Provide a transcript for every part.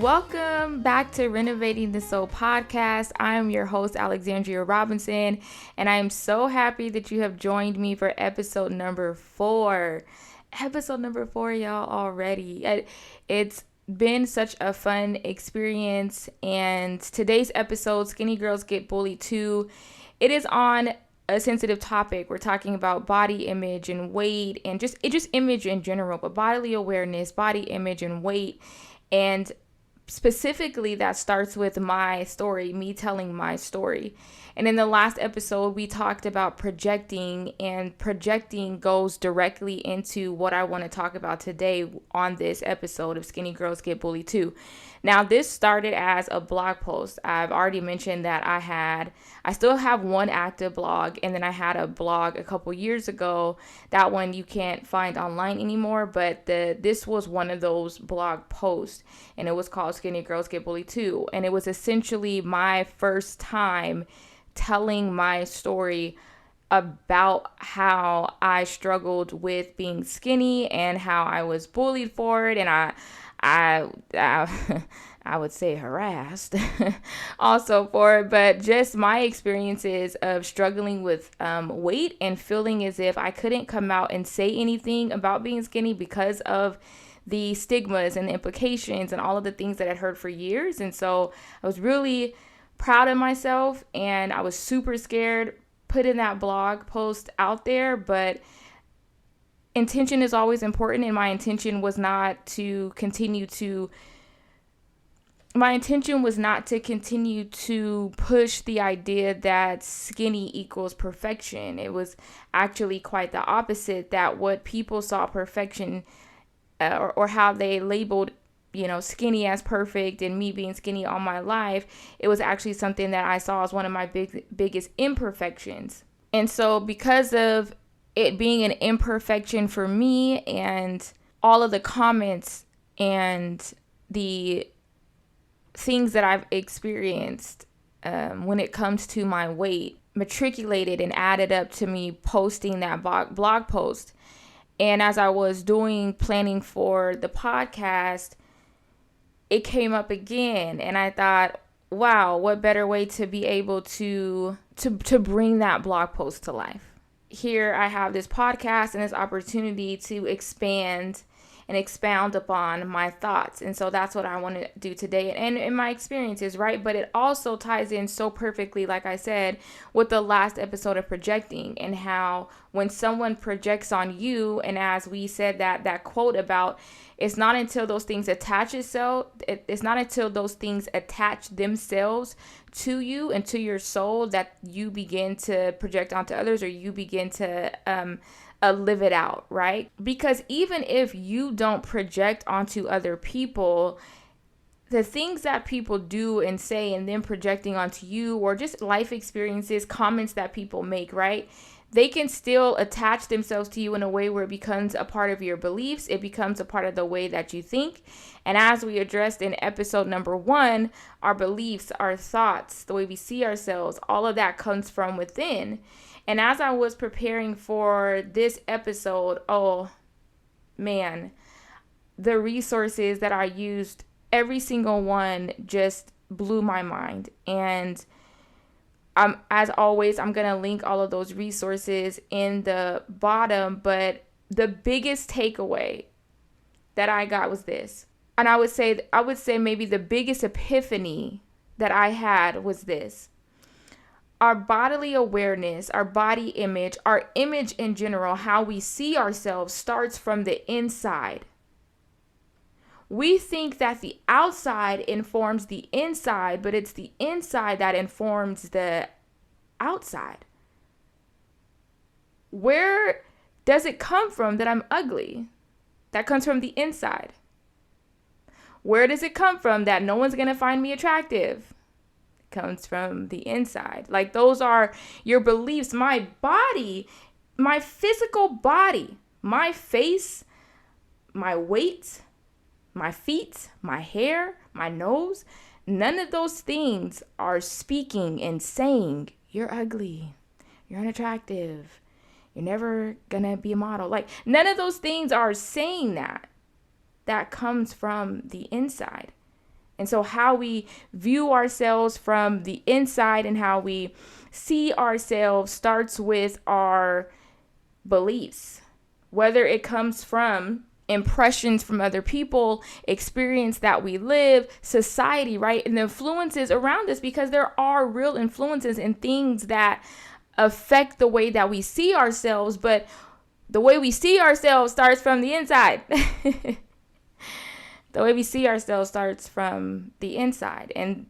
Welcome back to Renovating the Soul podcast. I am your host, Alexandria Robinson, and I am so happy that you have joined me for episode number 4. Episode number 4, y'all, already. It's been such a fun experience, and today's episode, Skinny Girls Get Bullied Too, it is on a sensitive topic. We're talking about body image and weight and just image in general, but bodily awareness, body image and weight. And specifically, that starts with my story, me telling my story. And in the last episode, we talked about projecting, and projecting goes directly into what I want to talk about today on this episode of Skinny Girls Get Bullied Too. Now, this started as a blog post. I've already mentioned that I still have one active blog, and then I had a blog a couple years ago. That one you can't find online anymore, but this was one of those blog posts, and it was called Skinny Girls Get Bullied Too. And it was essentially my first time telling my story about how I struggled with being skinny and how I was bullied for it, and I would say harassed also for it, but just my experiences of struggling with weight and feeling as if I couldn't come out and say anything about being skinny because of the stigmas and the implications and all of the things that I'd heard for years. And so I was really proud of myself, and I was super scared putting that blog post out there, but intention is always important, and my intention was not to continue to push the idea that skinny equals perfection. It was actually quite the opposite, that what people saw perfection or how they labeled skinny as perfect, and me being skinny all my life, it was actually something that I saw as one of my biggest imperfections. And so because of it being an imperfection for me, and all of the comments and the things that I've experienced when it comes to my weight matriculated and added up to me posting that blog post. And as I was planning for the podcast, it came up again, and I thought, wow, what better way to be able to bring that blog post to life. Here I have this podcast and this opportunity to expand and expound upon my thoughts. And so that's what I want to do today, and in my experiences, right? But it also ties in so perfectly, like I said, with the last episode of projecting, and how when someone projects on you, and as we said, that quote about it's not until those things attach themselves to you and to your soul that you begin to project onto others, or you begin to live it out, right? Because even if you don't project onto other people, the things that people do and say and then projecting onto you, or just life experiences, comments that people make, right? They can still attach themselves to you in a way where it becomes a part of your beliefs. It becomes a part of the way that you think. And as we addressed in episode number 1, our beliefs, our thoughts, the way we see ourselves, all of that comes from within. And as I was preparing for this episode, oh man, the resources that I used, every single one just blew my mind. And as always, I'm going to link all of those resources in the bottom. But the biggest takeaway that I got was this. And I would say maybe the biggest epiphany that I had was this. Our bodily awareness, our body image, our image in general, how we see ourselves, starts from the inside. We think that the outside informs the inside, but it's the inside that informs the outside. Where does it come from that I'm ugly? That comes from the inside. Where does it come from that no one's going to find me attractive? Comes from the inside. Like, those are your beliefs. My body, my physical body, my face, my weight, my feet, my hair, my nose, none of those things are speaking and saying you're ugly, you're unattractive, you're never gonna be a model. Like, none of those things are saying that. That comes from the inside. And so how we view ourselves from the inside and how we see ourselves starts with our beliefs, whether it comes from impressions from other people, experience that we live, society, right? And the influences around us, because there are real influences and things that affect the way that we see ourselves, but the way we see ourselves starts from the inside. The way we see ourselves starts from the inside. And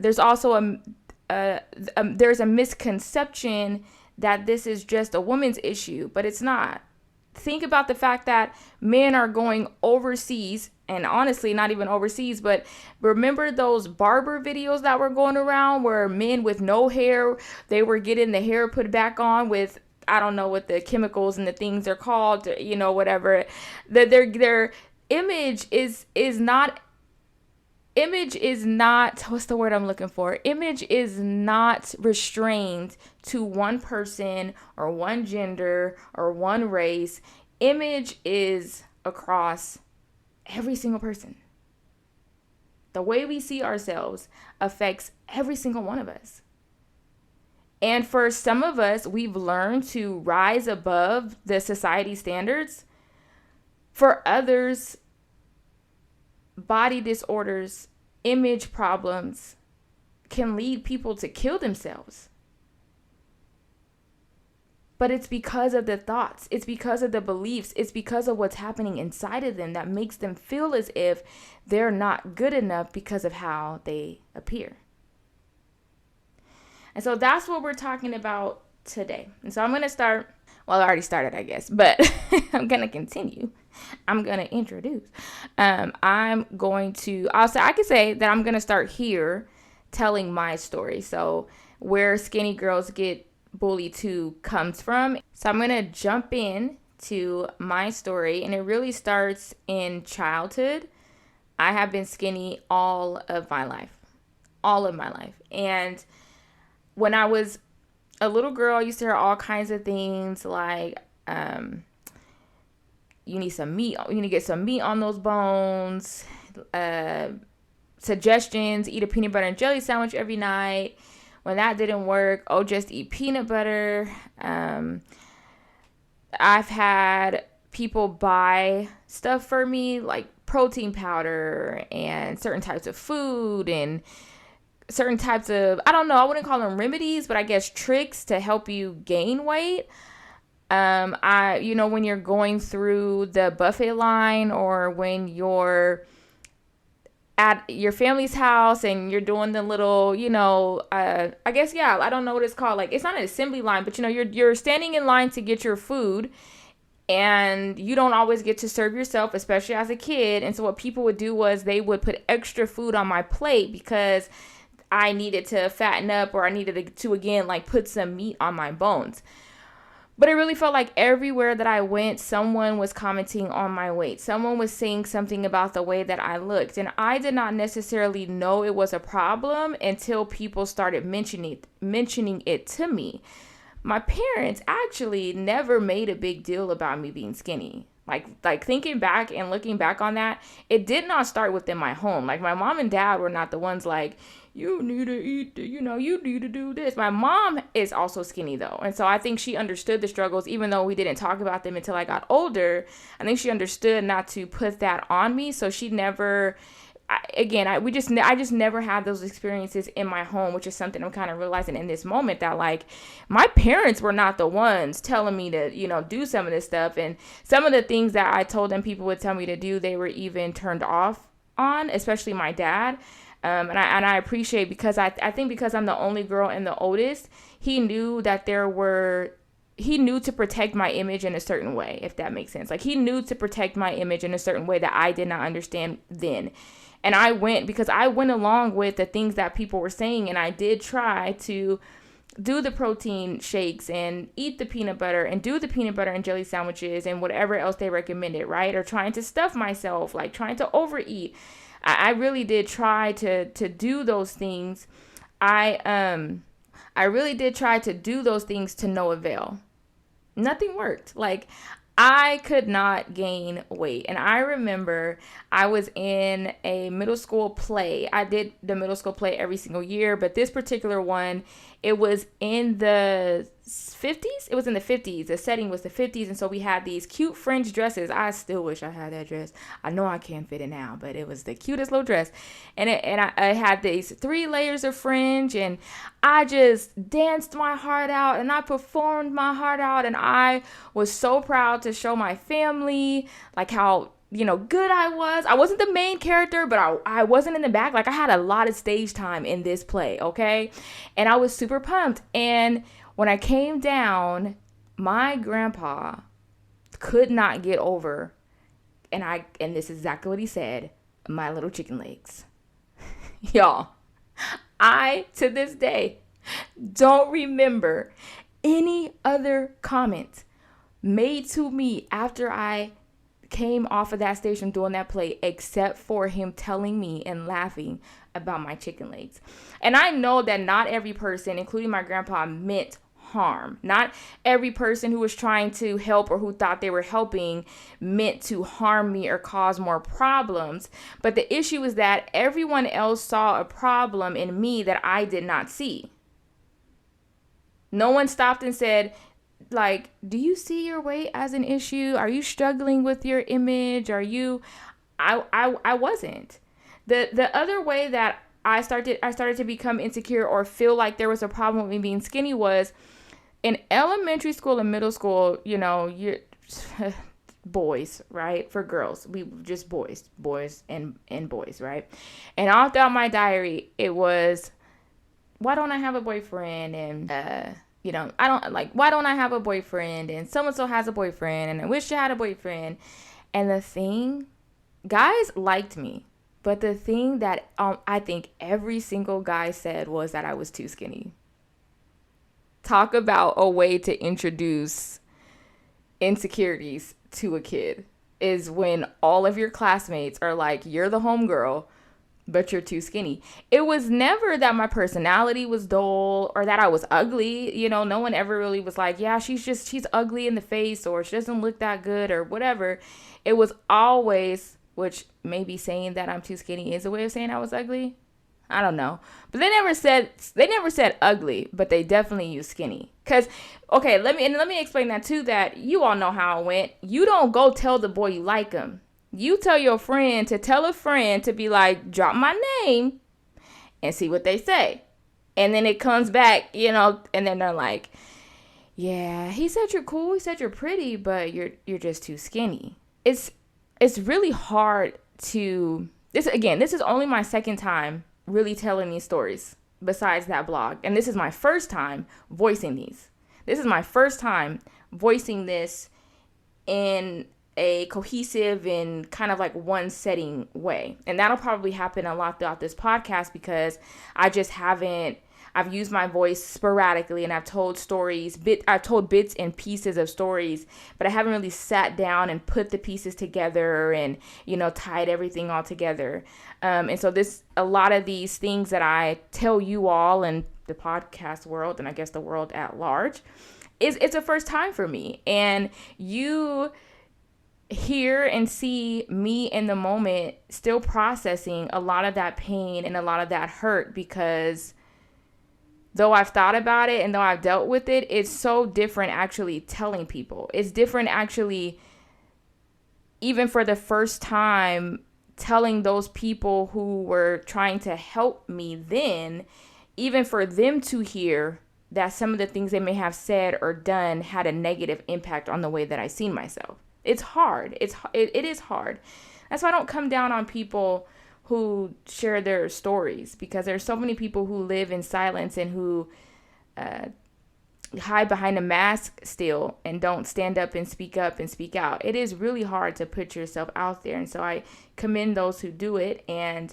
there's also there's a misconception that this is just a woman's issue, but it's not. Think about the fact that men are going overseas, and honestly, not even overseas, but remember those barber videos that were going around where men with no hair, they were getting the hair put back on with, I don't know what the chemicals and the things are called, whatever. Their image is not, what's the word I'm looking for? Image is not restrained to one person or one gender or one race. Image is across every single person. The way we see ourselves affects every single one of us. And for some of us, we've learned to rise above the society standards. For others, body disorders, image problems can lead people to kill themselves. But it's because of the thoughts, it's because of the beliefs, it's because of what's happening inside of them that makes them feel as if they're not good enough because of how they appear. And so that's what we're talking about today. And so I'm going to start, well, I already started, I guess, but I'm going to continue. I'm going to introduce. I can say that I'm going to start here telling my story. So where Skinny Girls Get Bullied to comes from. So I'm going to jump in to my story, and it really starts in childhood. I have been skinny all of my life. And when I was a little girl, I used to hear all kinds of things like, you need some meat. You need to get some meat on those bones. Suggestions, eat a peanut butter and jelly sandwich every night. When that didn't work, just eat peanut butter. I've had people buy stuff for me like protein powder and certain types of food and certain types of, I don't know, I wouldn't call them remedies, but I guess tricks to help you gain weight. When you're going through the buffet line or when you're at your family's house and you're doing the little, I guess, yeah, I don't know what it's called. Like, it's not an assembly line, but you're standing in line to get your food and you don't always get to serve yourself, especially as a kid. And so what people would do was they would put extra food on my plate because I needed to fatten up or I needed to again, like put some meat on my bones. But it really felt like everywhere that I went, someone was commenting on my weight. Someone was saying something about the way that I looked. And I did not necessarily know it was a problem until people started mentioning it to me. My parents actually never made a big deal about me being skinny. Like thinking back and looking back on that, it did not start within my home. Like my mom and dad were not the ones like, you need to eat, you need to do this. My mom is also skinny though. And so I think she understood the struggles, even though we didn't talk about them until I got older. I think she understood not to put that on me. So she never, I just never had those experiences in my home, which is something I'm kind of realizing in this moment that like my parents were not the ones telling me to, do some of this stuff. And some of the things that I told them people would tell me to do, they were even turned off on, especially my dad. And I appreciate because I think because I'm the only girl and the oldest, he knew to protect my image in a certain way, if that makes sense. Like he knew to protect my image in a certain way that I did not understand then. And I went along with the things that people were saying. And I did try to do the protein shakes and eat the peanut butter and do the peanut butter and jelly sandwiches and whatever else they recommended, right? Or trying to stuff myself, like trying to overeat. I really did try to do those things. I really did try to do those things to no avail. Nothing worked. Like I could not gain weight. And I remember I was in a middle school play. I did the middle school play every single year, but this particular one, it was in the 50s. It was in the 50s. The setting was the 50s. And so we had these cute fringe dresses. I still wish I had that dress. I know I can't fit it now, but it was the cutest little dress. And I had these 3 layers of fringe, and I just danced my heart out and I performed my heart out. And I was so proud to show my family like how, good I was. I wasn't the main character, but I wasn't in the back. Like, I had a lot of stage time in this play, okay? And I was super pumped. And when I came down, my grandpa could not get over, and this is exactly what he said, my little chicken legs. Y'all, I, to this day, don't remember any other comment made to me after I came off of that stage from doing that play, except for him telling me and laughing about my chicken legs. And I know that not every person, including my grandpa, meant harm. Not every person who was trying to help or who thought they were helping meant to harm me or cause more problems. But the issue is that everyone else saw a problem in me that I did not see. No one stopped and said, like, do you see your weight as an issue? Are you struggling with your image? I wasn't. The other way that I started to become insecure or feel like there was a problem with me being skinny was in elementary school and middle school. You're boys, right? For girls, we just boys and boys, right? And all throughout my diary, it was, why don't I have a boyfriend? And why don't I have a boyfriend? And so-and-so has a boyfriend, and I wish I had a boyfriend. And the thing, guys liked me, but the thing that I think every single guy said was that I was too skinny. Talk about a way to introduce insecurities to a kid, is when all of your classmates are like, you're the homegirl, but you're too skinny. It was never that my personality was dull or that I was ugly. No one ever really was like, yeah, she's ugly in the face, or she doesn't look that good, or whatever. It was always, which maybe saying that I'm too skinny is a way of saying I was ugly. I don't know. But they never said ugly, but they definitely used skinny. Cause, okay, let me explain that too, that you all know how it went. You don't go tell the boy you like him. You tell your friend to tell a friend to be like, drop my name and see what they say. And then it comes back, and then they're like, yeah, he said you're cool. He said you're pretty, but you're just too skinny. It's really hard to, this is only my second time really telling these stories besides that blog. And this is my first time voicing these. This is my first time voicing this in a cohesive and kind of like one setting way. And that'll probably happen a lot throughout this podcast because I've used my voice sporadically, and I've told I've told bits and pieces of stories, but I haven't really sat down and put the pieces together and, tied everything all together. And so a lot of these things that I tell you all in the podcast world, and I guess the world at large, it's a first time for me. And you hear and see me in the moment still processing a lot of that pain and a lot of that hurt, because though I've thought about it and though I've dealt with it, it's so different actually telling people. It's different actually, even for the first time, telling those people who were trying to help me then, even for them to hear that some of the things they may have said or done had a negative impact on the way that I seen myself. It's hard. It is hard. That's why I don't come down on people who share their stories, because there's so many people who live in silence and who hide behind a mask still and don't stand up and speak out. It is really hard to put yourself out there. And so I commend those who do it. And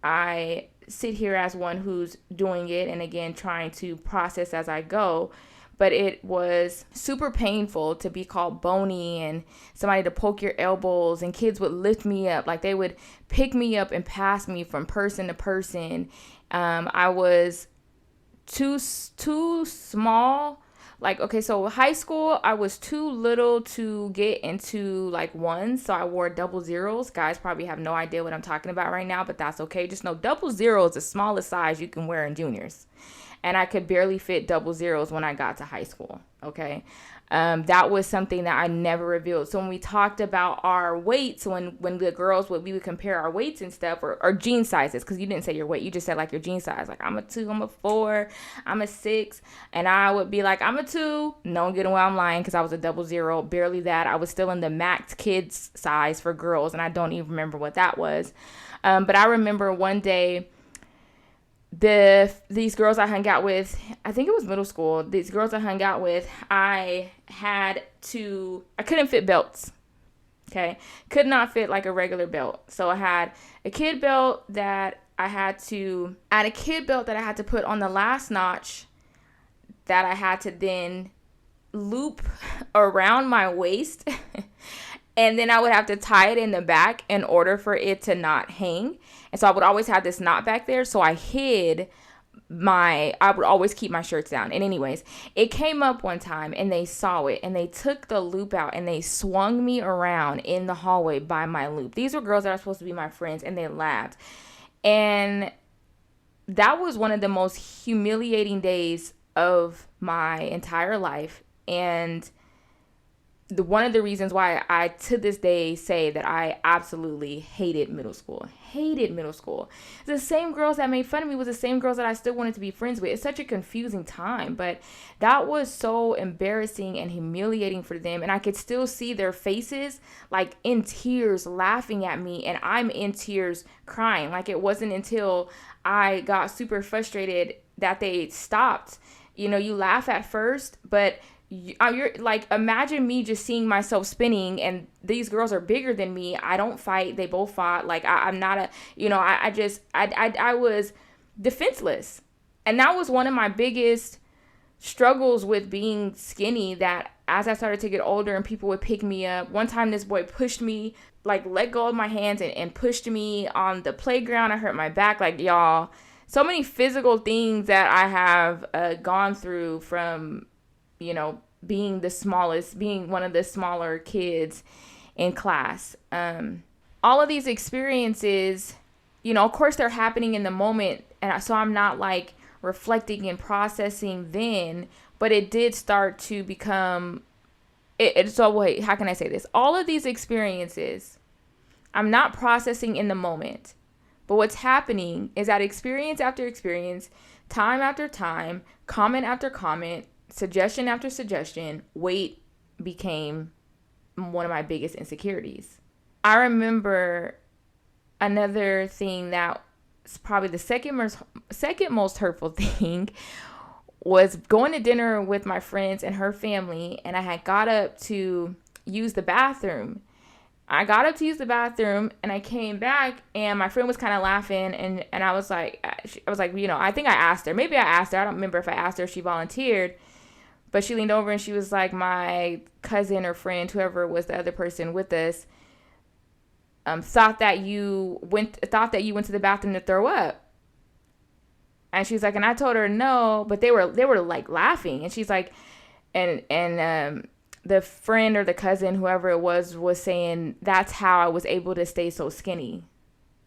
I sit here as one who's doing it and again, trying to process as I go. But it was super painful to be called bony and somebody to poke your elbows, and kids would lift me up. Like they would pick me up and pass me from person to person. I was too small. like, okay, so high school, I was too little to get into like ones, so I wore double zeros. Guys probably have no idea what I'm talking about right now, but that's okay. Just know double zero is the smallest size you can wear in juniors, and I could barely fit double zeros when I got to high school. Okay. That was something that I never revealed. So when we talked about our weights, when the girls we would compare our weights and stuff, or jean sizes, because you didn't say your weight, you just said like your jean size. Like, I'm a 2, I'm a 4, I'm a 6, and I would be like, I'm a 2. No getting where I'm lying, because I was a double zero, barely that. I was still in the max kids size for girls, and I don't even remember what that was. But I remember one day, these girls I hung out with, I think it was middle school, these girls I hung out with, I couldn't fit belts. Okay. Could not fit like a regular belt. So I had a kid belt that I had to put on the last notch, that I had to then loop around my waist. And then I would have to tie it in the back in order for it to not hang. And so I would always have this knot back there. So I would always keep my shirts down. And anyways, it came up one time and they saw it and they took the loop out and they swung me around in the hallway by my loop. These were girls that are supposed to be my friends, and they laughed. And that was one of the most humiliating days of my entire life. And one of the reasons why I, to this day, say that I absolutely hated middle school. The same girls that made fun of me was the same girls that I still wanted to be friends with. It's such a confusing time, but that was so embarrassing and humiliating for them. And I could still see their faces, like in tears, laughing at me, and I'm in tears crying. Like, it wasn't until I got super frustrated that they stopped. You know, you laugh at first, but you're like, imagine me just seeing myself spinning, and these girls are bigger than me. I don't fight. They both fought. Like, I'm not I was defenseless. And that was one of my biggest struggles with being skinny, that as I started to get older and people would pick me up. One time this boy pushed me, like let go of my hands and pushed me on the playground. I hurt my back. Like, y'all, so many physical things that I have gone through from, being one of the smaller kids in class. All of these experiences, of course they're happening in the moment. And so I'm not like reflecting and processing then, but it did start to become so wait, how can I say this? All of these experiences, I'm not processing in the moment, but what's happening is that experience after experience, time after time, comment after comment, suggestion after suggestion, weight became one of my biggest insecurities. I remember another thing that was probably the second most hurtful thing was going to dinner with my friends and her family, and I had got up to use the bathroom. And I came back, and my friend was kind of laughing, and I was like, I think I asked her. Maybe I asked her. I don't remember if I asked her if she volunteered. But she leaned over and she was like, my cousin or friend, whoever was the other person with us, thought that you went to the bathroom to throw up. And she's like, and I told her no, but they were like laughing. And she's like, and the friend or the cousin, whoever it was saying, that's how I was able to stay so skinny.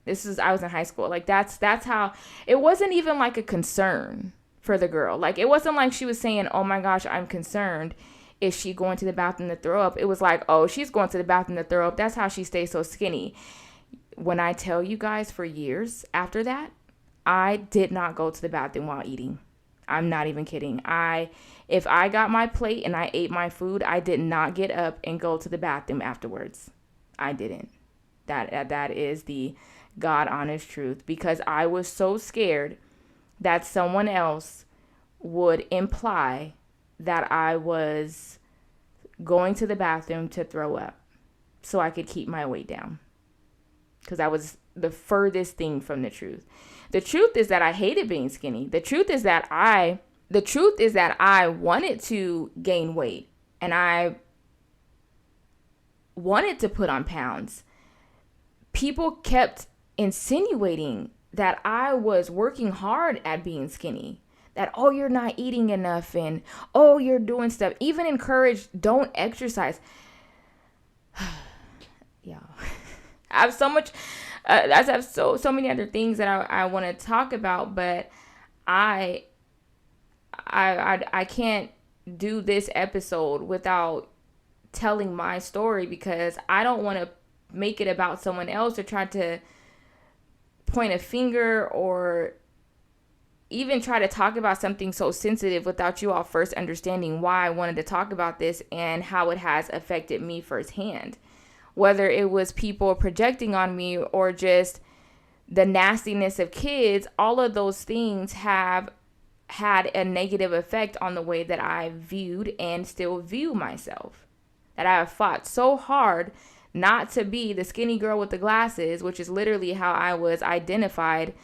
I was in high school. Like, that's how, it wasn't even like a concern for the girl. Like, it wasn't like she was saying, oh my gosh, I'm concerned. Is she going to the bathroom to throw up? It was like, oh, she's going to the bathroom to throw up. That's how she stays so skinny. When I tell you guys, for years after that, I did not go to the bathroom while eating. I'm not even kidding. If I got my plate and I ate my food, I did not get up and go to the bathroom afterwards. I didn't. That is the God honest truth, because I was so scared that someone else would imply that I was going to the bathroom to throw up so I could keep my weight down, because that was the furthest thing from the truth. The truth is that I hated being skinny. The truth is that I wanted to gain weight, and I wanted to put on pounds. People kept insinuating that I was working hard at being skinny. that, oh, you're not eating enough, and oh, you're doing stuff. Even encourage, don't exercise. Yeah. I have so much, I have so many other things that I want to talk about, but I can't do this episode without telling my story, because I don't want to make it about someone else or try to point a finger or even try to talk about something so sensitive without you all first understanding why I wanted to talk about this and how it has affected me firsthand. Whether it was people projecting on me or just the nastiness of kids, all of those things have had a negative effect on the way that I viewed and still view myself. That I have fought so hard not to be the skinny girl with the glasses, which is literally how I was identified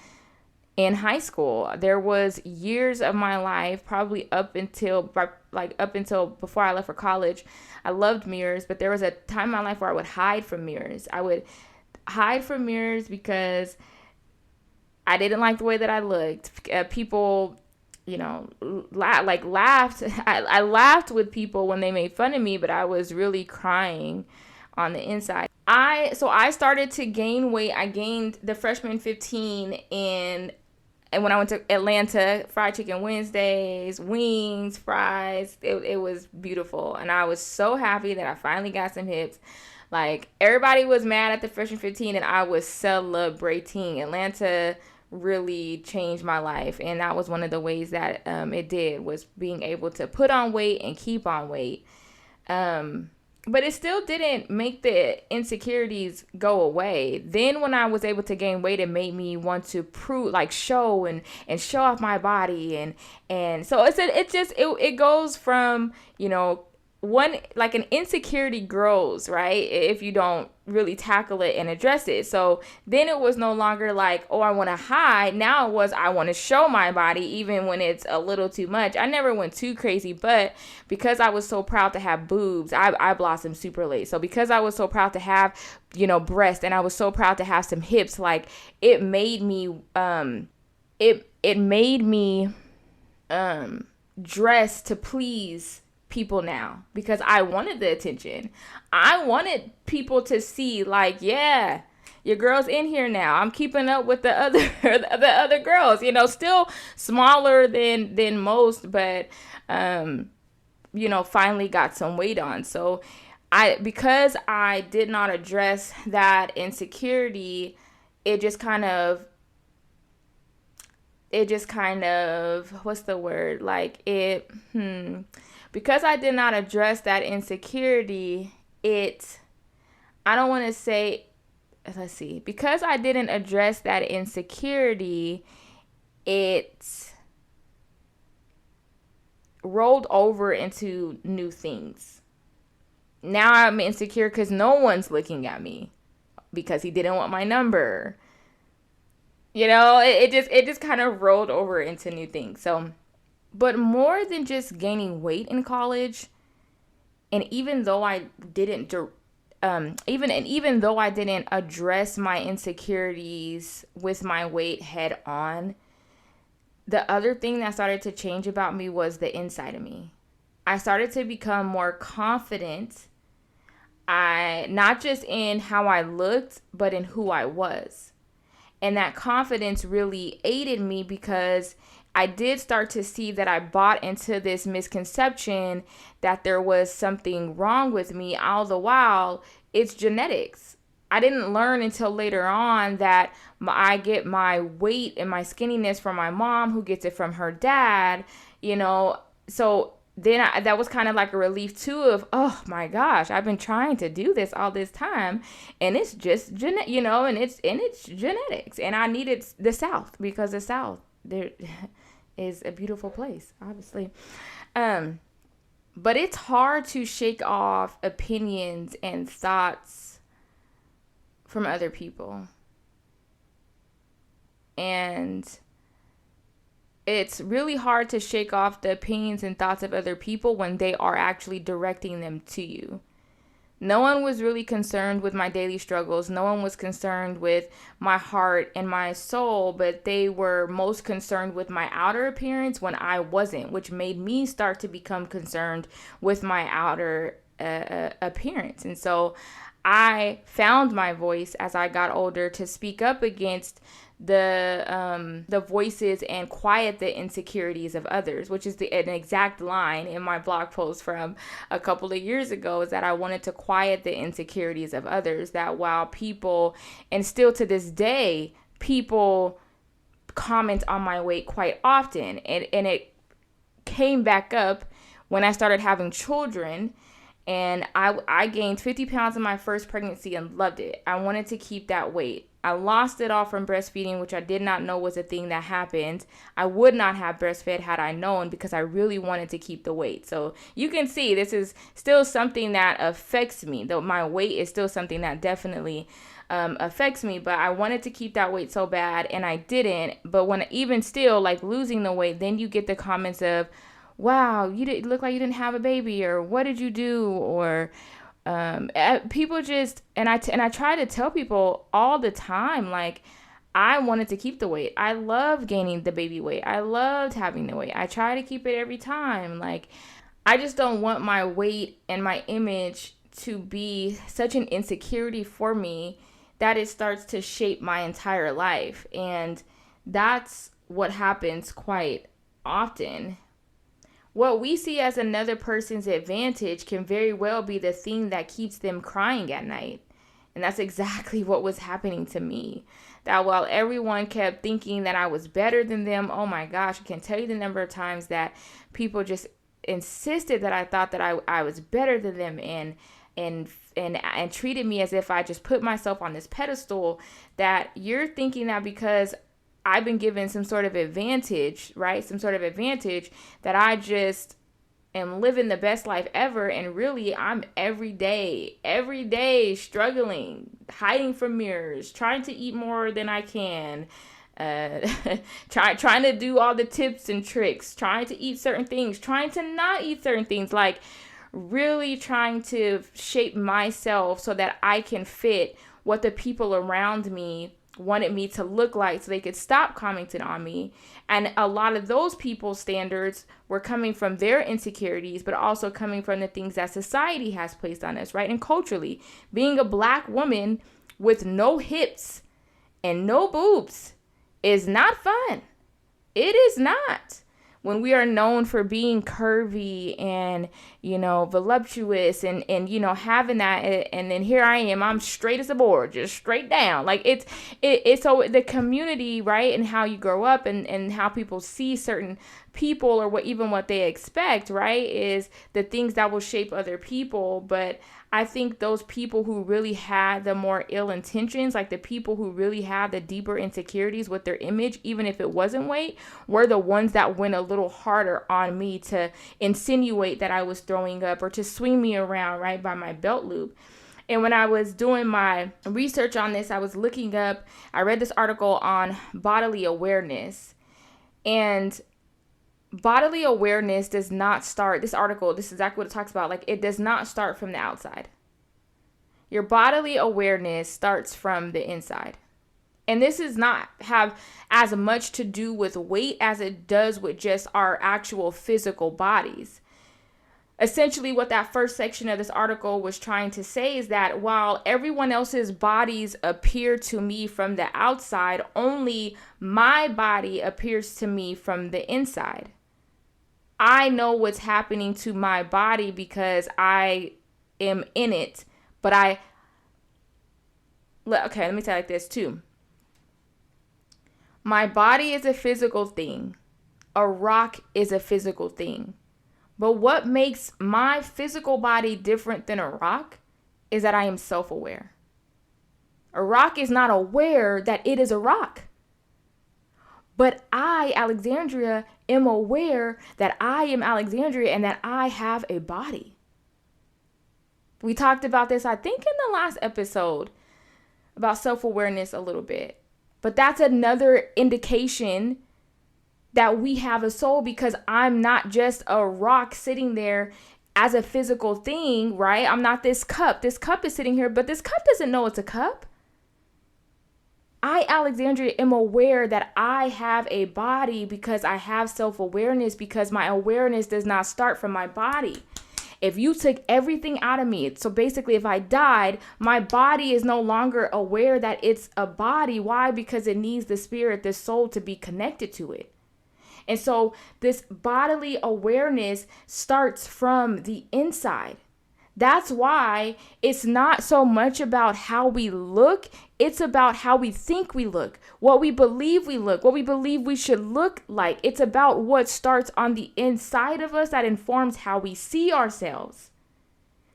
in high school. There was years of my life, probably up until before I left for college, I loved mirrors, but there was a time in my life where I would hide from mirrors. I would hide from mirrors because I didn't like the way that I looked. People, laughed. I laughed with people when they made fun of me, but I was really crying on the inside. So I started to gain weight. I gained the freshman 15 and when I went to Atlanta, fried chicken Wednesdays, wings, fries, it was beautiful. And I was so happy that I finally got some hips. Like, everybody was mad at the freshman 15 and I was celebrating. Atlanta really changed my life. And that was one of the ways that it did, was being able to put on weight and keep on weight. But it still didn't make the insecurities go away. Then when I was able to gain weight, it made me want to prove, show and show off my body. And so it goes from, one, like, an insecurity grows, right? If you don't really tackle it and address it. So then it was no longer like, oh, I want to hide. Now it was, I want to show my body even when it's a little too much. I never went too crazy, but because I was so proud to have boobs, I blossomed super late. So because I was so proud to have, breasts, and I was so proud to have some hips, like, it made me, it made me dress to please people now, because I wanted the attention. I wanted people to see, like, yeah, your girl's in here now. I'm keeping up with the other girls, still smaller than most, but finally got some weight on. So because I did not address that insecurity, it just kind of, what's the word? Because I did not address that insecurity, because I didn't address that insecurity, it rolled over into new things. Now I'm insecure because no one's looking at me because he didn't want my number. It just kind of rolled over into new things. So, but more than just gaining weight in college, and even though I didn't even though I didn't address my insecurities with my weight head on, the other thing that started to change about me was the inside of me. I started to become more confident, not just in how I looked, but in who I was. And that confidence really aided me because I did start to see that I bought into this misconception that there was something wrong with me. All the while, it's genetics. I didn't learn until later on that I get my weight and my skinniness from my mom, who gets it from her dad, So then that was kind of like a relief too of, oh my gosh, I've been trying to do this all this time, and it's just and it's genetics. And I needed the South, because the South, there is a beautiful place, obviously. But it's hard to shake off opinions and thoughts from other people. And it's really hard to shake off the opinions and thoughts of other people when they are actually directing them to you. No one was really concerned with my daily struggles. No one was concerned with my heart and my soul, but they were most concerned with my outer appearance when I wasn't, which made me start to become concerned with my outer appearance. And so I found my voice as I got older to speak up against the voices and quiet the insecurities of others, which is an exact line in my blog post from a couple of years ago, is that I wanted to quiet the insecurities of others. That while people, and still to this day, people comment on my weight quite often, and it came back up when I started having children. And I gained 50 pounds in my first pregnancy and loved it. I wanted to keep that weight. I lost it all from breastfeeding, which I did not know was a thing that happened. I would not have breastfed had I known, because I really wanted to keep the weight. So you can see this is still something that affects me. Though my weight is still something that definitely affects me. But I wanted to keep that weight so bad, and I didn't. But when even still, like losing the weight, then you get the comments of, wow, you didn't look like you didn't have a baby, or what did you do, or people just, and I try to tell people all the time, like, I wanted to keep the weight. I love gaining the baby weight. I loved having the weight. I try to keep it every time. Like, I just don't want my weight and my image to be such an insecurity for me that it starts to shape my entire life. And that's what happens quite often. What we see as another person's advantage can very well be the thing that keeps them crying at night. And that's exactly what was happening to me. That while everyone kept thinking that I was better than them, oh my gosh, I can't tell you the number of times that people just insisted that I thought that I was better than them, and treated me as if I just put myself on this pedestal, that you're thinking that because I've been given some sort of advantage, right? Some sort of advantage, that I just am living the best life ever. And really, I'm every day struggling, hiding from mirrors, trying to eat more than I can, trying to do all the tips and tricks, trying to eat certain things, trying to not eat certain things, like really trying to shape myself so that I can fit what the people around me wanted me to look like, so they could stop commenting on me. And a lot of those people's standards were coming from their insecurities, but also coming from the things that society has placed on us, right? And culturally, being a Black woman with no hips and no boobs is not fun. It is not. When we are known for being curvy and, voluptuous and having that, and then here I am, I'm straight as a board, just straight down. Like it's so the community, right? And how you grow up and how people see certain people, or what they expect, right? Is the things that will shape other people. But I think those people who really had the more ill intentions, like the people who really had the deeper insecurities with their image, even if it wasn't weight, were the ones that went a little harder on me to insinuate that I was throwing up, or to swing me around, right, by my belt loop. And when I was doing my research on this, I read this article on bodily awareness. And bodily awareness does not start, this is exactly what it talks about, like, it does not start from the outside. Your bodily awareness starts from the inside. And this does not have as much to do with weight as it does with just our actual physical bodies. Essentially, what that first section of this article was trying to say is that while everyone else's bodies appear to me from the outside, only my body appears to me from the inside. I know what's happening to my body because I am in it, but okay, let me say it like this too. My body is a physical thing. A rock is a physical thing. But what makes my physical body different than a rock is that I am self-aware. A rock is not aware that it is a rock. But I, Alexandria, am aware that I am Alexandria and that I have a body. We talked about this, I think, in the last episode about self-awareness a little bit. But that's another indication that we have a soul, because I'm not just a rock sitting there as a physical thing, right? I'm not this cup. This cup is sitting here, but this cup doesn't know it's a cup. I, Alexandria, am aware that I have a body because I have self-awareness, because my awareness does not start from my body. If you took everything out of me, so basically if I died, my body is no longer aware that it's a body. Why? Because it needs the spirit, the soul to be connected to it. And so this bodily awareness starts from the inside. That's why it's not so much about how we look. It's about how we think we look, what we believe we look, what we believe we should look like. It's about what starts on the inside of us that informs how we see ourselves.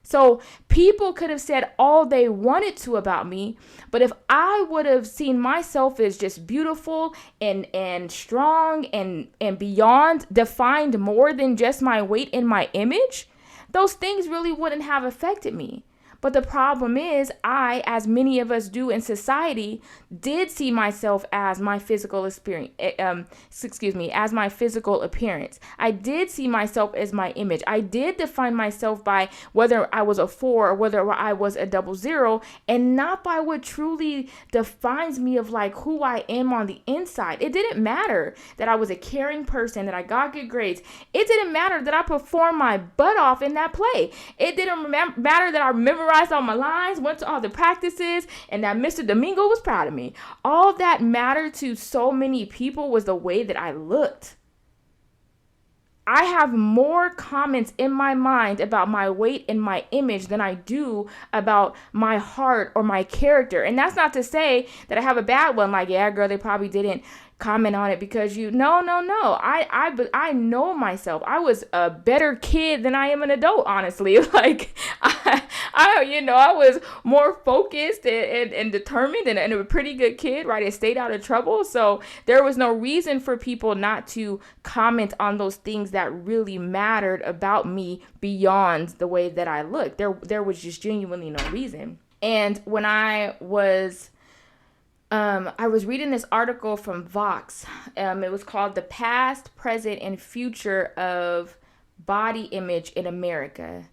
So people could have said all they wanted to about me, but if I would have seen myself as just beautiful and strong and beyond, defined more than just my weight and my image, those things really wouldn't have affected me. But the problem is, I, as many of us do in society, did see myself as my physical experience, as my physical appearance. I did see myself as my image. I did define myself by whether I was a 4 or whether I was a 00, and not by what truly defines me of like who I am on the inside. It didn't matter that I was a caring person, that I got good grades. It didn't matter that I performed my butt off in that play. It didn't matter that I memorized all my lines, went to all the practices, and that Mr. Domingo was proud of me. All that mattered to so many people was the way that I looked. I have more comments in my mind about my weight and my image than I do about my heart or my character. And that's not to say that I have a bad one. Like, yeah, girl, they probably didn't comment on it because no. I know myself. I was a better kid than I am an adult, honestly. Like, I was more focused and determined and a pretty good kid, right? I stayed out of trouble. So there was no reason for people not to comment on those things that really mattered about me beyond the way that I looked. There was just genuinely no reason. And when I was reading this article from Vox. It was called The Past, Present, and Future of Body Image in America.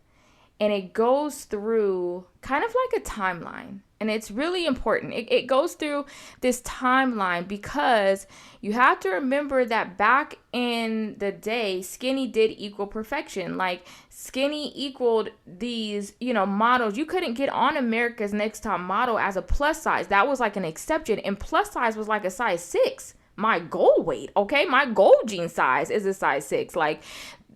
And it goes through kind of like a timeline. And it's really important. It goes through this timeline because you have to remember that back in the day, skinny did equal perfection. Like, skinny equaled these, models. You couldn't get on America's Next Top Model as a plus size. That was like an exception. And plus size was like a size 6. My goal weight, okay? My goal jean size is a size 6. Like,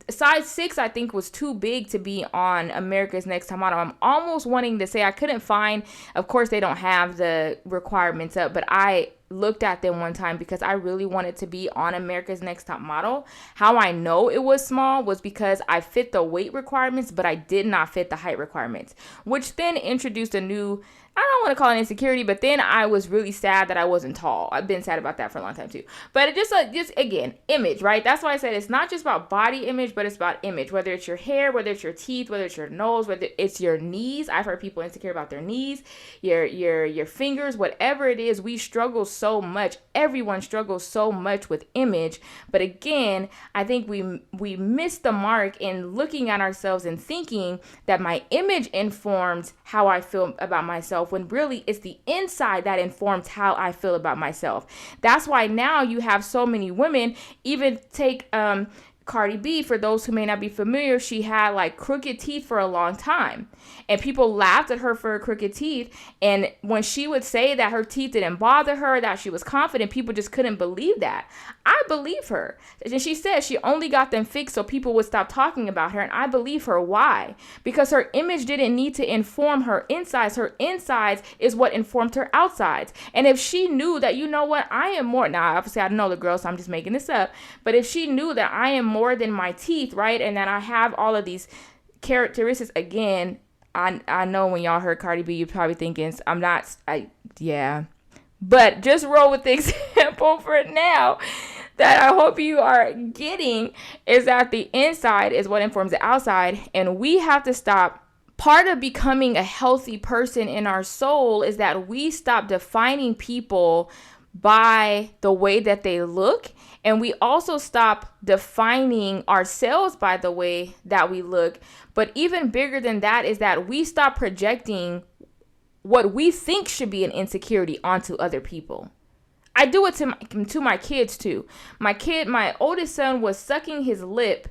size 6, I think, was too big to be on America's Next Top Model. I'm almost wanting to say I couldn't find, of course, they don't have the requirements up, but I looked at them one time because I really wanted to be on America's Next Top Model. How I know it was small was because I fit the weight requirements, but I did not fit the height requirements, which then introduced a new, I don't want to call it insecurity, but then I was really sad that I wasn't tall. I've been sad about that for a long time too. But it just again, image, right? That's why I said it's not just about body image, but it's about image. Whether it's your hair, whether it's your teeth, whether it's your nose, whether it's your knees. I've heard people insecure about their knees, your fingers, whatever it is. We struggle so much. Everyone struggles so much with image. But again, I think we miss the mark in looking at ourselves and thinking that my image informs how I feel about myself, when really it's the inside that informs how I feel about myself. That's why now you have so many women, even take Cardi B, for those who may not be familiar, she had like crooked teeth for a long time. And people laughed at her for her crooked teeth. And when she would say that her teeth didn't bother her, that she was confident, people just couldn't believe that. I believe her. And she said she only got them fixed so people would stop talking about her. And I believe her. Why? Because her image didn't need to inform her insides. Her insides is what informed her outsides. And if she knew that, you know what, I am more, now obviously I don't know the girl, so I'm just making this up. But if she knew that I am more than my teeth, right? And that I have all of these characteristics, again, I know when y'all heard Cardi B, you're probably thinking, yeah. But just roll with the example for now that I hope you are getting is that the inside is what informs the outside. And we have to stop. Part of becoming a healthy person in our soul is that we stop defining people by the way that they look, and we also stop defining ourselves by the way that we look. But even bigger than that is that we stop projecting what we think should be an insecurity onto other people. I do it to my kids too. My oldest son was sucking his lip,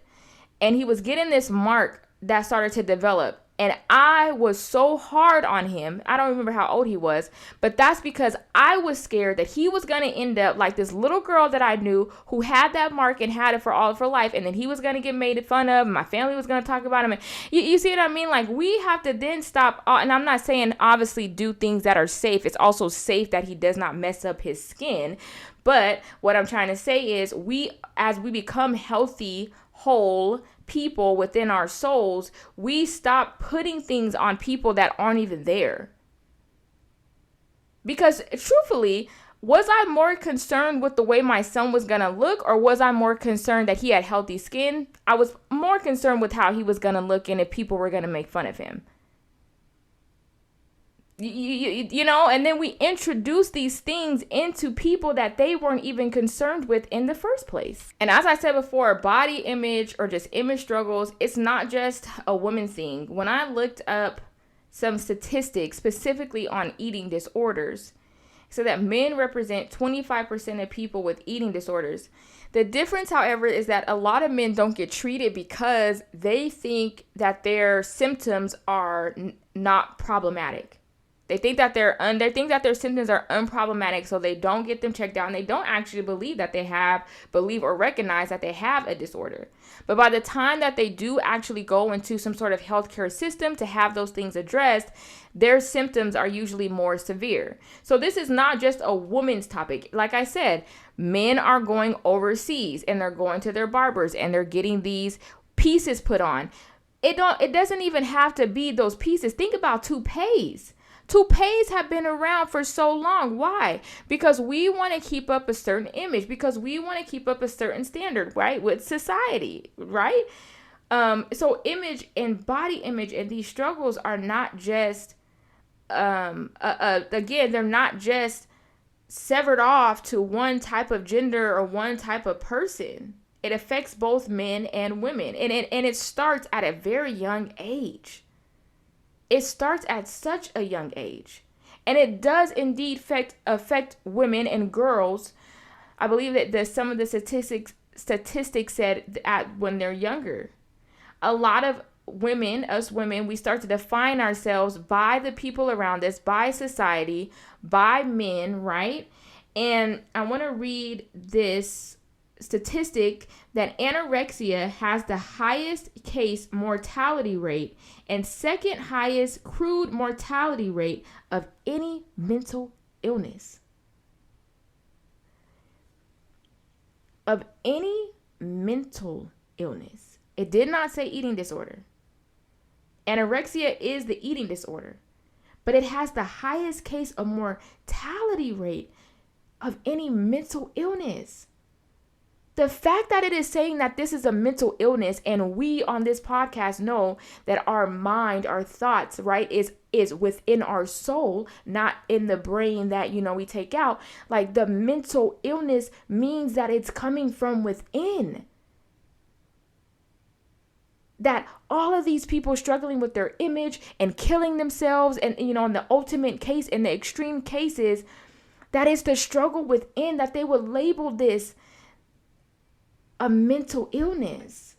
and he was getting this mark that started to develop. And I was so hard on him. I don't remember how old he was, but that's because I was scared that he was going to end up like this little girl that I knew who had that mark and had it for all of her life. And then he was going to get made fun of. And my family was going to talk about him. And you see what I mean? Like, we have to then stop. And I'm not saying obviously do things that are safe. It's also safe that he does not mess up his skin. But what I'm trying to say is as we become healthy, whole people within our souls, we stop putting things on people that aren't even there. Because truthfully, was I more concerned with the way my son was going to look, or was I more concerned that he had healthy skin? I was more concerned with how he was going to look and if people were going to make fun of him. You know, and then we introduce these things into people that they weren't even concerned with in the first place. And as I said before, body image or just image struggles, it's not just a woman thing. When I looked up some statistics specifically on eating disorders, so that men represent 25% of people with eating disorders. The difference, however, is that a lot of men don't get treated because they think that their symptoms are not problematic. They think that their symptoms are unproblematic, so they don't get them checked out, and they don't actually believe or recognize that they have a disorder. But by the time that they do actually go into some sort of healthcare system to have those things addressed, their symptoms are usually more severe. So this is not just a woman's topic. Like I said, men are going overseas and they're going to their barbers and they're getting these pieces put on. It doesn't even have to be those pieces. Think about toupees. Toupees have been around for so long. Why? Because we want to keep up a certain image, because we want to keep up a certain standard, right, with society, right? So image and body image and these struggles are not just, again, they're not just severed off to one type of gender or one type of person. It affects both men and women, and it starts at a very young age. It starts at such a young age. And it does indeed affect women and girls. I believe that some of the statistics said when they're younger. A lot of us women, we start to define ourselves by the people around us, by society, by men, right? And I want to read this statistic that anorexia has the highest case mortality rate and second highest crude mortality rate of any mental illness. Of any mental illness. It did not say eating disorder. Anorexia is the eating disorder, but it has the highest case of mortality rate of any mental illness. The fact that it is saying that this is a mental illness, and we on this podcast know that our mind, our thoughts, right, is within our soul, not in the brain that, we take out. Like, the mental illness means that it's coming from within. That all of these people struggling with their image and killing themselves, and, in the ultimate case, in the extreme cases, that is the struggle within, that they would label this a mental illness.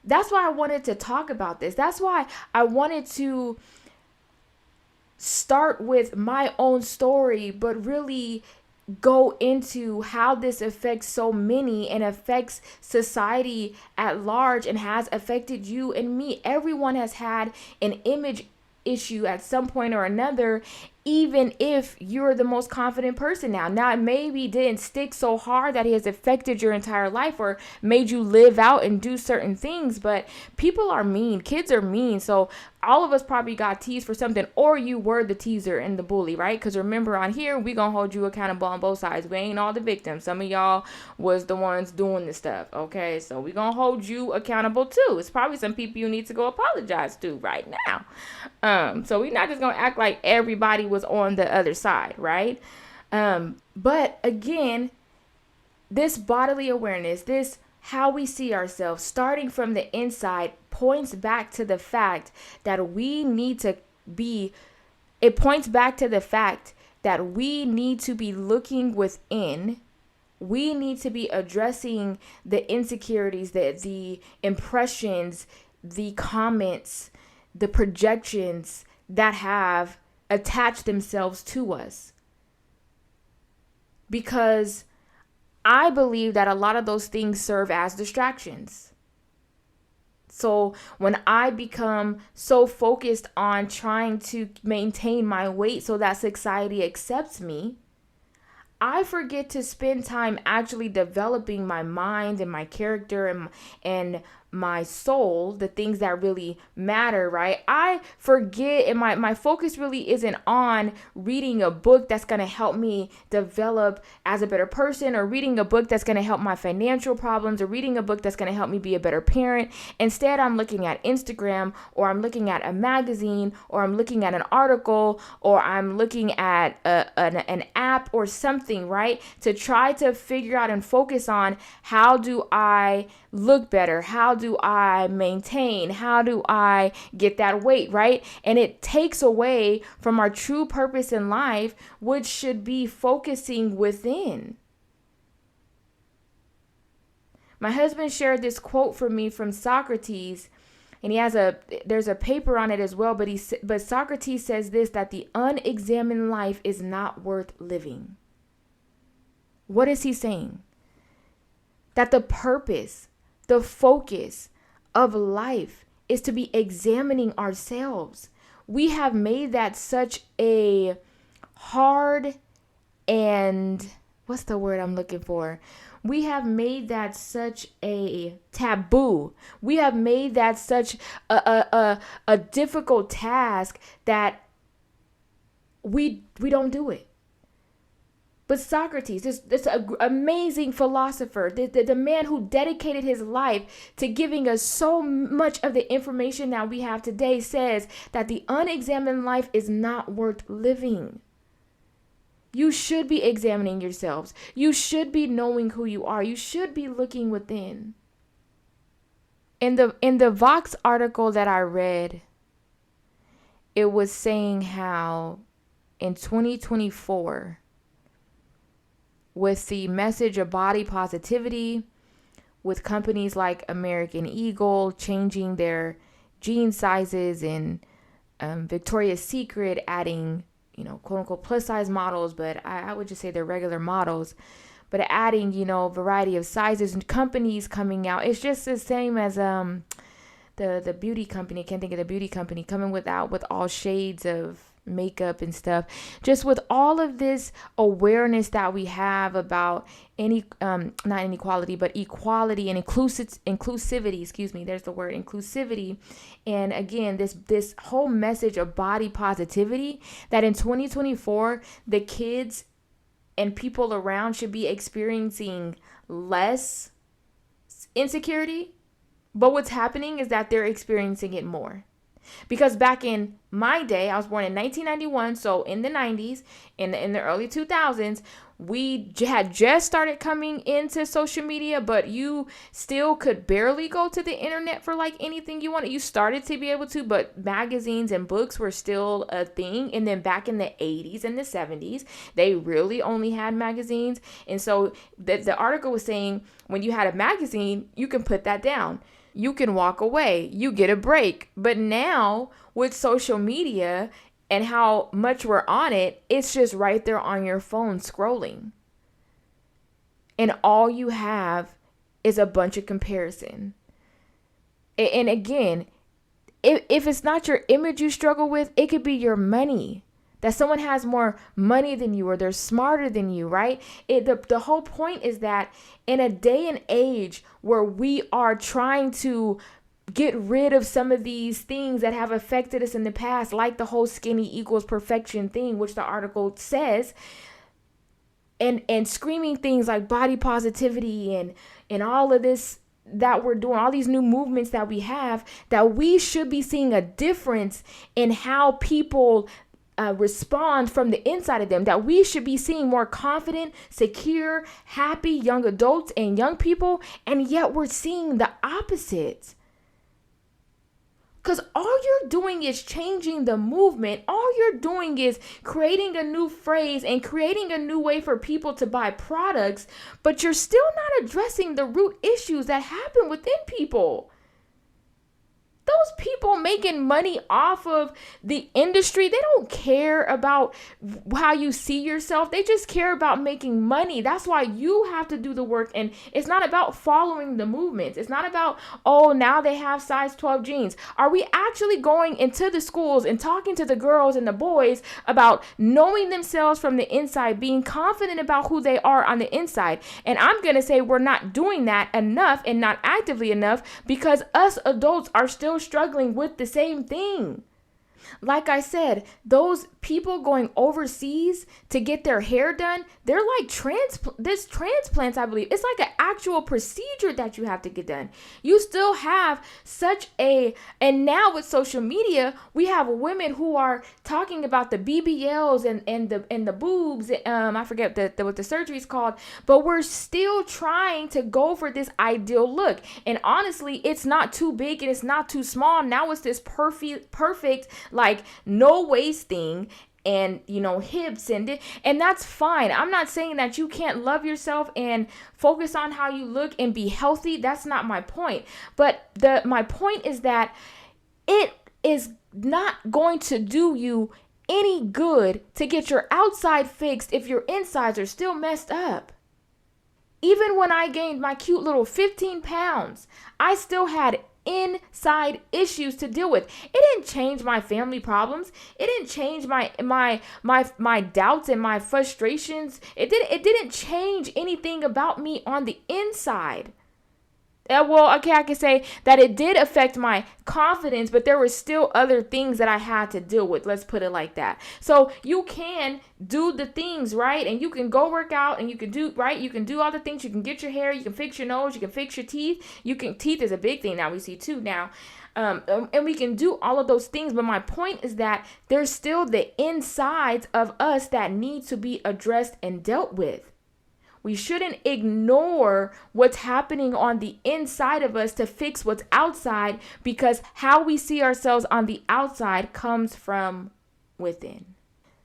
That's why I wanted to talk about this. That's why I wanted to start with my own story, but really go into how this affects so many and affects society at large and has affected you and me. Everyone has had an image issue at some point or another, even if you're the most confident person now. Now, it maybe didn't stick so hard that it has affected your entire life or made you live out and do certain things, but people are mean. Kids are mean. So all of us probably got teased for something, or you were the teaser and the bully, right? Because remember, on here, we gonna hold you accountable on both sides. We ain't all the victims. Some of y'all was the ones doing this stuff, okay? So we gonna hold you accountable too. It's probably some people you need to go apologize to right now. So we're not just gonna act like everybody was on the other side, right? But again, this bodily awareness, this how we see ourselves starting from the inside points back to the fact that we need to be, it points back to the fact that we need to be looking within. We need to be addressing the insecurities, the impressions, the comments, the projections that have attached themselves to us. Because I believe that a lot of those things serve as distractions. So when I become so focused on trying to maintain my weight so that society accepts me, I forget to spend time actually developing my mind and my character and my soul, the things that really matter, right? I forget, and my focus really isn't on reading a book that's going to help me develop as a better person, or reading a book that's going to help my financial problems, or reading a book that's going to help me be a better parent. Instead, I'm looking at Instagram, or I'm looking at a magazine, or I'm looking at an article, or I'm looking at an app or something, right? To try to figure out and focus on, how do I look better? How do I maintain? How do I get that weight, right? And it takes away from our true purpose in life, which should be focusing within. My husband shared this quote for me from Socrates, and there's a paper on it as well, but Socrates says this, that the unexamined life is not worth living. What is he saying? That the purpose, the focus of life is to be examining ourselves. We have made that such a hard and, what's the word I'm looking for? We have made that such a taboo. We have made that such a difficult task that we don't do it. But Socrates, this amazing philosopher, the man who dedicated his life to giving us so much of the information that we have today, says that the unexamined life is not worth living. You should be examining yourselves. You should be knowing who you are. You should be looking within. In the Vox article that I read, it was saying how in 2024, with the message of body positivity, with companies like American Eagle changing their jean sizes, and Victoria's Secret adding, quote unquote plus size models, but I would just say they're regular models, but adding, variety of sizes, and companies coming out. It's just the same as the beauty company. I can't think of the beauty company coming with all shades of makeup and stuff. Just with all of this awareness that we have about not inequality, but equality and inclusivity, there's the word, inclusivity. And again, this whole message of body positivity, that in 2024 the kids and people around should be experiencing less insecurity, but what's happening is that they're experiencing it more. Because back in my day, I was born in 1991, so in the 90s, in the early 2000s, we had just started coming into social media, but you still could barely go to the internet for like anything you wanted. You started to be able to, but magazines and books were still a thing. And then back in the 80s and the 70s, they really only had magazines. And so the article was saying, when you had a magazine, you can put that down. You can walk away. You get a break. But now with social media and how much we're on it, it's just right there on your phone scrolling. And all you have is a bunch of comparison. And again, if it's not your image you struggle with, it could be your money. That someone has more money than you, or they're smarter than you, right? The whole point is that in a day and age where we are trying to get rid of some of these things that have affected us in the past, like the whole skinny equals perfection thing, which the article says, and screaming things like body positivity and all of this that we're doing, all these new movements that we have, that we should be seeing a difference in how people respond from the inside of them, that we should be seeing more confident, secure, happy young adults and young people, and yet we're seeing the opposite. Because all you're doing is changing the movement. All you're doing is creating a new phrase and creating a new way for people to buy products, but you're still not addressing the root issues that happen within people. Those people making money off of the industry, they don't care about how you see yourself. They just care about making money. That's why you have to do the work. And it's not about following the movements. It's not about, oh, now they have size 12 jeans. Are we actually going into the schools and talking to the girls and the boys about knowing themselves from the inside, being confident about who they are on the inside? And I'm going to say we're not doing that enough and not actively enough, because us adults are still struggling with the same thing. Like I said, those people going overseas to get their hair done, they're like transplants, I believe. It's like an actual procedure that you have to get done. You still have and now with social media, we have women who are talking about the BBLs and the boobs. I forget what the surgery is called, but we're still trying to go for this ideal look. And honestly, it's not too big and it's not too small. Now it's this perfect like no waist thing and hips and that's fine. I'm not saying that you can't love yourself and focus on how you look and be healthy. That's not my point. But my point is that it is not going to do you any good to get your outside fixed if your insides are still messed up. Even when I gained my cute little 15 pounds, I still had inside issues to deal with. It didn't change my family problems. It didn't change my doubts and my frustrations. It didn't change anything about me on the inside. I can say that it did affect my confidence, but there were still other things that I had to deal with. Let's put it like that. So you can do the things, right? And you can go work out and you can do, right? You can do all the things. You can get your hair, you can fix your nose, you can fix your teeth. Teeth is a big thing now, we see too now. And we can do all of those things. But my point is that there's still the insides of us that need to be addressed and dealt with. We shouldn't ignore what's happening on the inside of us to fix what's outside, because how we see ourselves on the outside comes from within.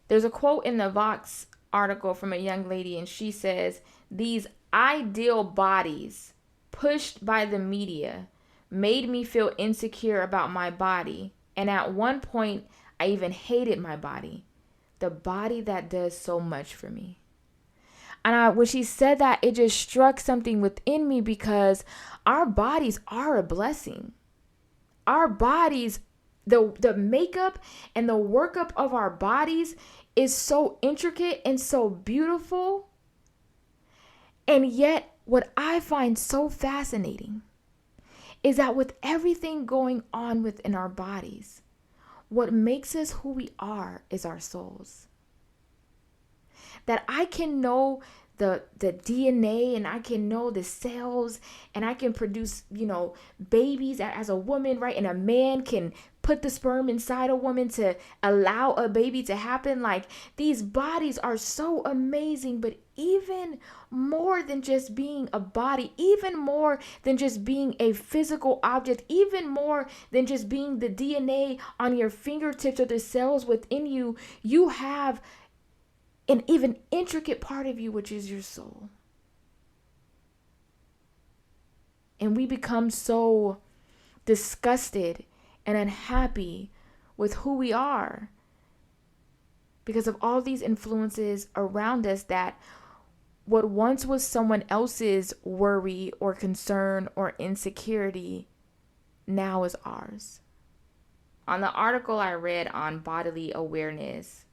There's a quote in the Vox article from a young lady, and she says, "These ideal bodies pushed by the media made me feel insecure about my body. And at one point, I even hated my body, the body that does so much for me." And when she said that, it just struck something within me, because our bodies are a blessing. Our bodies, the makeup and the workup of our bodies is so intricate and so beautiful. And yet, what I find so fascinating is that with everything going on within our bodies, what makes us who we are is our souls. That I can know the DNA and I can know the cells and I can produce, babies as a woman, right? And a man can put the sperm inside a woman to allow a baby to happen. Like, these bodies are so amazing, but even more than just being a body, even more than just being a physical object, even more than just being the DNA on your fingertips or the cells within you, you have an even intricate part of you, which is your soul. And we become so disgusted and unhappy with who we are because of all these influences around us, that what once was someone else's worry or concern or insecurity now is ours. On the article I read on bodily awareness,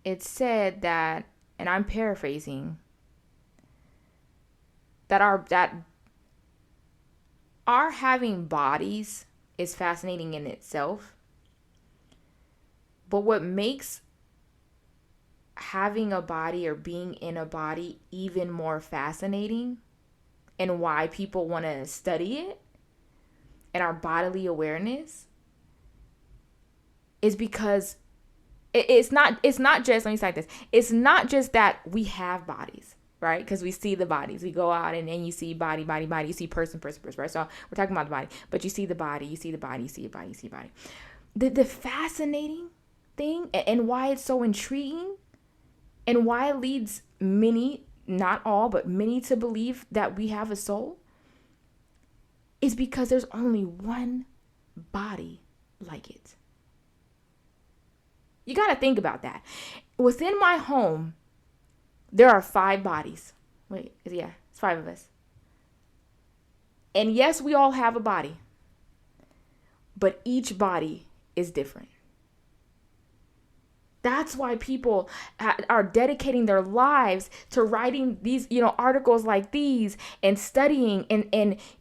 it said that, and I'm paraphrasing, that our having bodies is fascinating in itself. But what makes having a body or being in a body even more fascinating, and why people want to study it and our bodily awareness, is because It's not just, let me cite this. It's not just that we have bodies, right? Because we see the bodies. We go out and then you see body, body, body. You see person, right? So we're talking about the body. But you see the body, you see the body, you see your body, you see your body. The fascinating thing and why it's so intriguing and why it leads many, not all, but many to believe that we have a soul is because there's only one body like it. You got to think about that. Within my home, there are 5 bodies. Wait, yeah, it's 5 of us. And yes, we all have a body, but each body is different. That's why people are dedicating their lives to writing these, articles like these and studying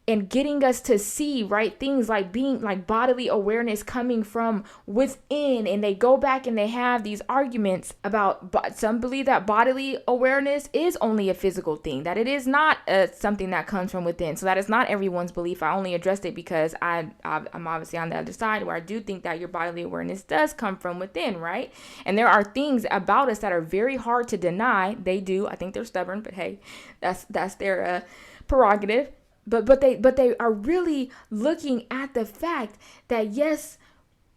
and getting us to see, right, things like being like bodily awareness coming from within. And they go back and they have these arguments about, some believe that bodily awareness is only a physical thing, that it is not something that comes from within. So that is not everyone's belief. I only addressed it because I'm obviously on the other side where I do think that your bodily awareness does come from within, right? And there are things about us that are very hard to deny. They do. I think they're stubborn, but hey, that's their prerogative. But they are really looking at the fact that yes,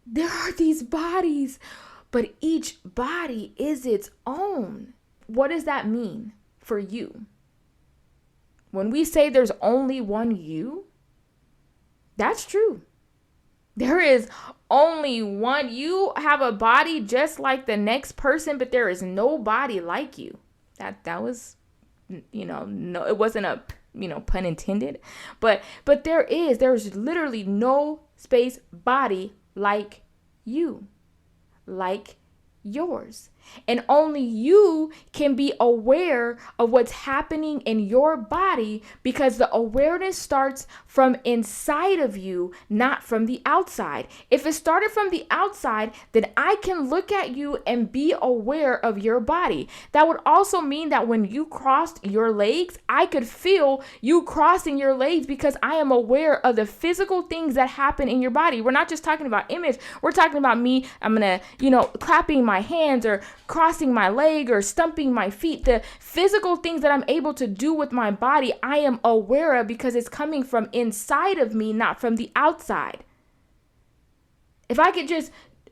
there are these bodies, but each body is its own. What does that mean for you? When we say there's only one you, that's true. There is only one. You have a body just like the next person, but there is no body like you. That was, no, it wasn't a, pun intended. But there's literally no space body like you, like yours. And only you can be aware of what's happening in your body because the awareness starts from inside of you, not from the outside. If it started from the outside, then I can look at you and be aware of your body. That would also mean that when you crossed your legs, I could feel you crossing your legs because I am aware of the physical things that happen in your body. We're not just talking about image. We're talking about me. I'm going to, clapping my hands or crossing my leg or stumping my feet. The physical things that I'm able to do with my body, I am aware of because it's coming from inside of me, not from the outside. If I could just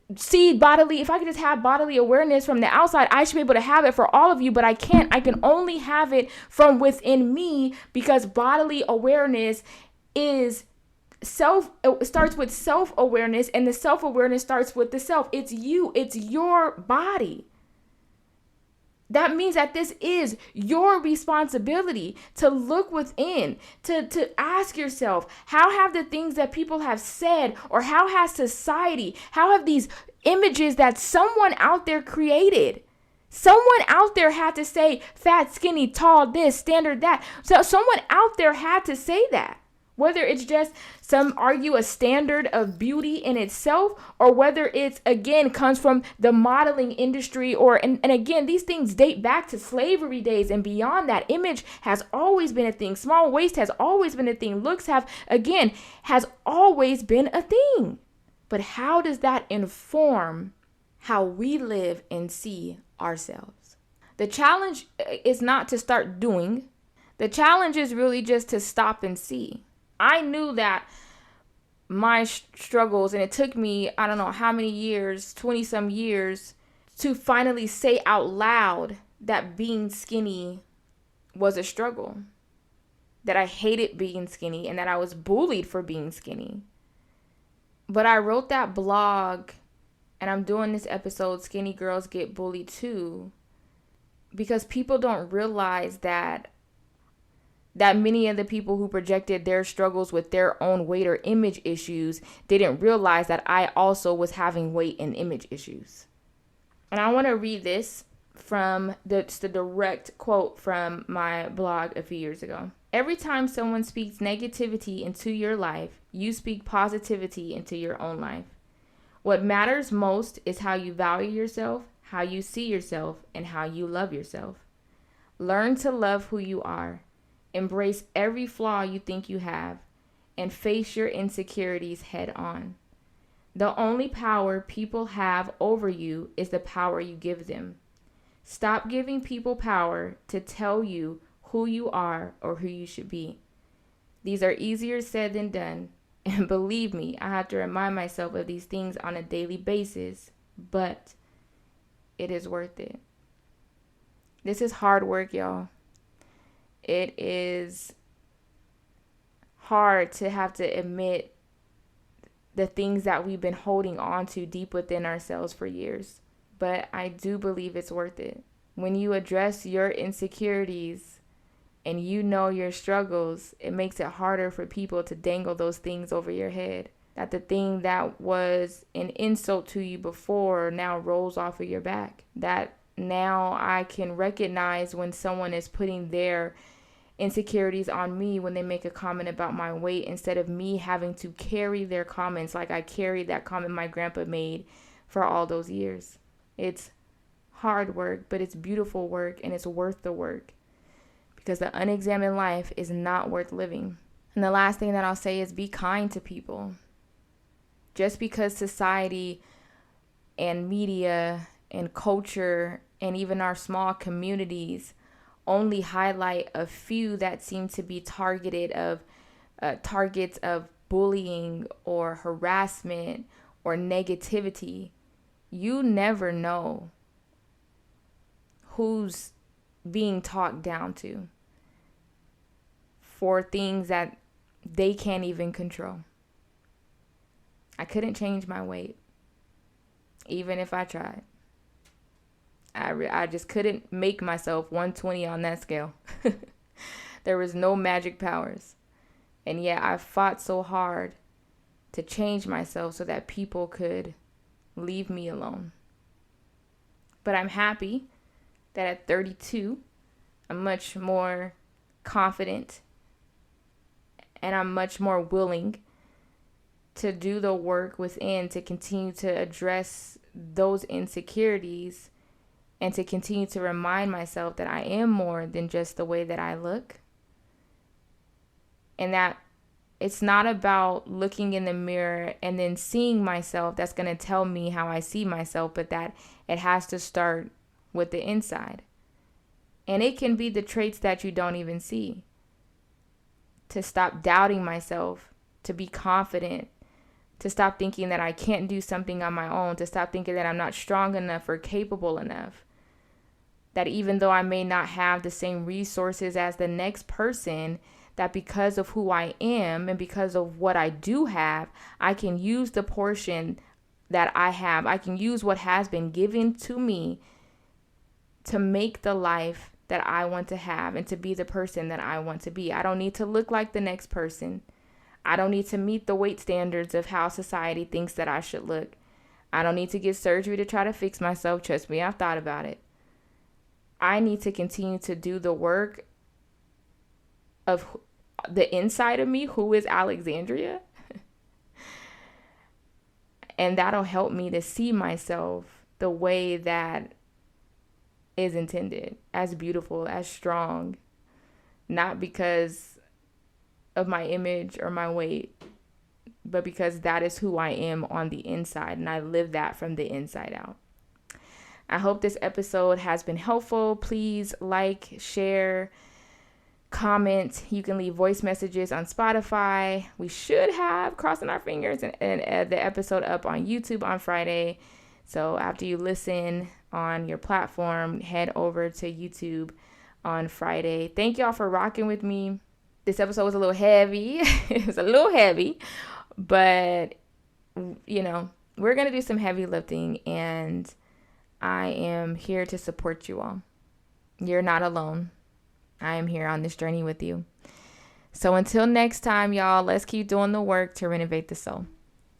have bodily awareness from the outside, I should be able to have it for all of you, but I can't. I can only have it from within me because bodily awareness it starts with self-awareness, and the self-awareness starts with the self. It's you. It's your body. That means that this is your responsibility to look within, to ask yourself, how have the things that people have said, or how has society, how have these images that someone out there created? Someone out there had to say fat, skinny, tall, this, standard, that. So someone out there had to say that. Whether it's just some argue a standard of beauty in itself, or whether it's, again, comes from the modeling industry, and again, these things date back to slavery days and beyond that. Image has always been a thing. Small waist has always been a thing. Looks has always been a thing. But how does that inform how we live and see ourselves? The challenge is not to start doing. The challenge is really just to stop and see. I knew that my struggles, and it took me, I don't know how many years, 20 some years, to finally say out loud that being skinny was a struggle, that I hated being skinny, and that I was bullied for being skinny. But I wrote that blog, and I'm doing this episode, Skinny Girls Get Bullied Too, because people don't realize that many of the people who projected their struggles with their own weight or image issues didn't realize that I also was having weight and image issues. And I want to read this from the direct quote from my blog a few years ago. Every time someone speaks negativity into your life, you speak positivity into your own life. What matters most is how you value yourself, how you see yourself, and how you love yourself. Learn to love who you are. Embrace every flaw you think you have, and face your insecurities head on. The only power people have over you is the power you give them. Stop giving people power to tell you who you are or who you should be. These are easier said than done. And believe me, I have to remind myself of these things on a daily basis, but it is worth it. This is hard work, y'all. It is hard to have to admit the things that we've been holding on to deep within ourselves for years. But I do believe it's worth it. When you address your insecurities and you know your struggles, it makes it harder for people to dangle those things over your head. That the thing that was an insult to you before now rolls off of your back. That now I can recognize when someone is putting their insecurities on me when they make a comment about my weight, instead of me having to carry their comments like I carried that comment my grandpa made for all those years. It's hard work, but it's beautiful work, and it's worth the work, because the unexamined life is not worth living. And the last thing that I'll say is be kind to people. Just because society and media and culture and even our small communities only highlight a few that seem to be targets of bullying or harassment or negativity, you never know who's being talked down to for things that they can't even control. I couldn't change my weight, even if I tried. I just couldn't make myself 120 on that scale. There was no magic powers. And yet I fought so hard to change myself so that people could leave me alone. But I'm happy that at 32, I'm much more confident and I'm much more willing to do the work within to continue to address those insecurities and to continue to remind myself that I am more than just the way that I look. And that it's not about looking in the mirror and then seeing myself that's going to tell me how I see myself, but that it has to start with the inside. And it can be the traits that you don't even see. To stop doubting myself, to be confident, to stop thinking that I can't do something on my own, to stop thinking that I'm not strong enough or capable enough. That even though I may not have the same resources as the next person, that because of who I am and because of what I do have, I can use the portion that I have. I can use what has been given to me to make the life that I want to have and to be the person that I want to be. I don't need to look like the next person. I don't need to meet the weight standards of how society thinks that I should look. I don't need to get surgery to try to fix myself. Trust me, I've thought about it. I need to continue to do the work of the inside of me, who is Alexandria. And that'll help me to see myself the way that is intended, as beautiful, as strong, not because of my image or my weight, but because that is who I am on the inside, and I live that from the inside out. I hope this episode has been helpful. Please like, share, comment. You can leave voice messages on Spotify. We should have, crossing our fingers, and the episode up on YouTube on Friday. So after you listen on your platform, head over to YouTube on Friday. Thank y'all for rocking with me. This episode was a little heavy. It was a little heavy, but you know, we're going to do some heavy lifting, and I am here to support you all. You're not alone. I am here on this journey with you. So until next time, y'all, let's keep doing the work to renovate the soul.